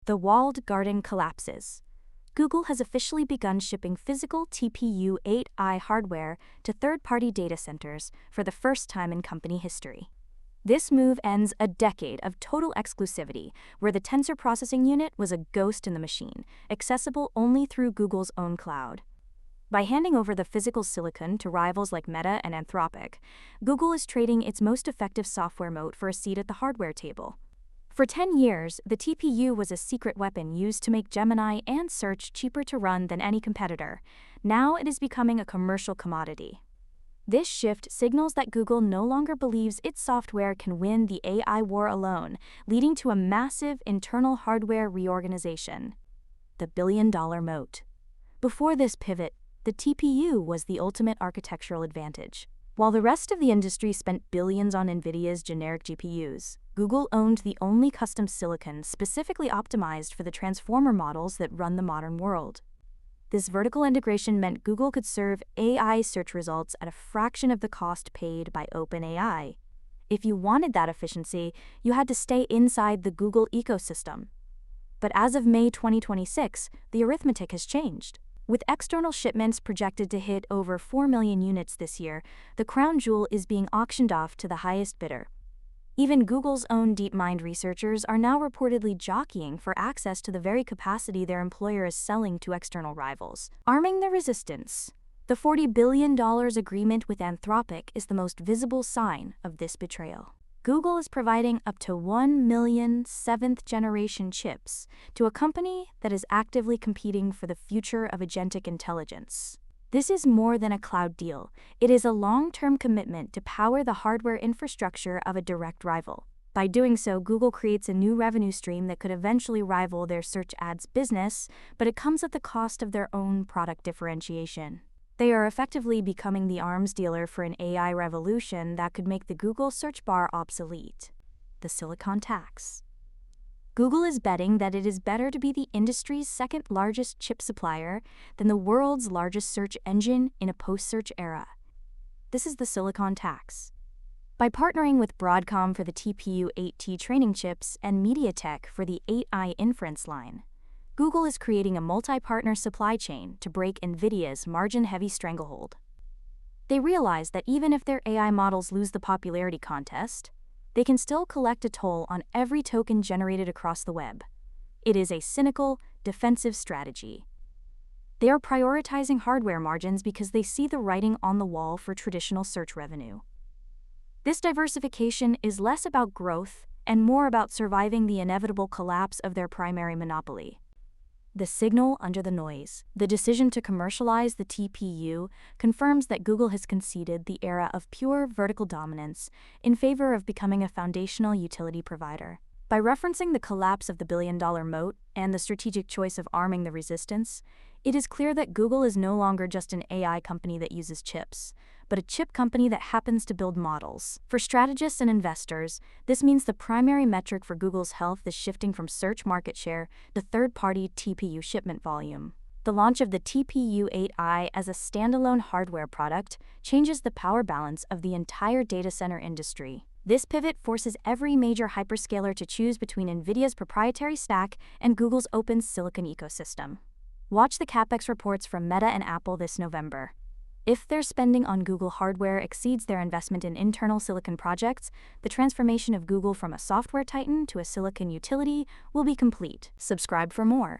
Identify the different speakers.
Speaker 1: The walled garden collapses. Google has officially begun shipping physical TPU 8i hardware to third-party data centers for the first time in company history. This move ends a decade of total exclusivity, where the tensor processing unit was a ghost in the machine, accessible only through Google's own cloud. By handing over the physical silicon to rivals like Meta and Anthropic, Google is trading its most effective software moat for a seat at the hardware table. For 10 years, the TPU was a secret weapon used to make Gemini and Search cheaper to run than any competitor. Now it is becoming a commercial commodity. This shift signals that Google no longer believes its software can win the AI war alone, leading to a massive internal hardware reorganization. The billion-dollar moat. Before this pivot, the TPU was the ultimate architectural advantage. While the rest of the industry spent billions on NVIDIA's generic GPUs, Google owned the only custom silicon specifically optimized for the transformer models that run the modern world. This vertical integration meant Google could serve AI search results at a fraction of the cost paid by OpenAI. If you wanted that efficiency, you had to stay inside the Google ecosystem. But as of May 2026, the arithmetic has changed. With external shipments projected to hit over 4 million units this year, the crown jewel is being auctioned off to the highest bidder. Even Google's own DeepMind researchers are now reportedly jockeying for access to the very capacity their employer is selling to external rivals. Arming the resistance. The $40 billion agreement with Anthropic is the most visible sign of this betrayal. Google is providing up to 1 million seventh-generation chips to a company that is actively competing for the future of agentic intelligence. This is more than a cloud deal. It is a long-term commitment to power the hardware infrastructure of a direct rival. By doing so, Google creates a new revenue stream that could eventually rival their search ads business, but it comes at the cost of their own product differentiation. They are effectively becoming the arms dealer for an AI revolution that could make the Google search bar obsolete. The silicon tax. Google is betting that it is better to be the industry's second-largest chip supplier than the world's largest search engine in a post-search era. This is the silicon tax. By partnering with Broadcom for the TPU 8T training chips and MediaTek for the 8i inference line, Google is creating a multi-partner supply chain to break NVIDIA's margin-heavy stranglehold. They realize that even if their AI models lose the popularity contest, they can still collect a toll on every token generated across the web. It is a cynical, defensive strategy. They are prioritizing hardware margins because they see the writing on the wall for traditional search revenue. This diversification is less about growth and more about surviving the inevitable collapse of their primary monopoly. The signal under the noise. The decision to commercialize the TPU confirms that Google has conceded the era of pure vertical dominance in favor of becoming a foundational utility provider. By referencing the collapse of the billion-dollar moat and the strategic choice of arming the resistance, it is clear that Google is no longer just an AI company that uses chips, but a chip company that happens to build models. For strategists and investors, this means the primary metric for Google's health is shifting from search market share to third-party TPU shipment volume. The launch of the TPU 8i as a standalone hardware product changes the power balance of the entire data center industry. This pivot forces every major hyperscaler to choose between NVIDIA's proprietary stack and Google's open silicon ecosystem. Watch the CapEx reports from Meta and Apple this November. If their spending on Google hardware exceeds their investment in internal silicon projects, the transformation of Google from a software titan to a silicon utility will be complete. Subscribe for more.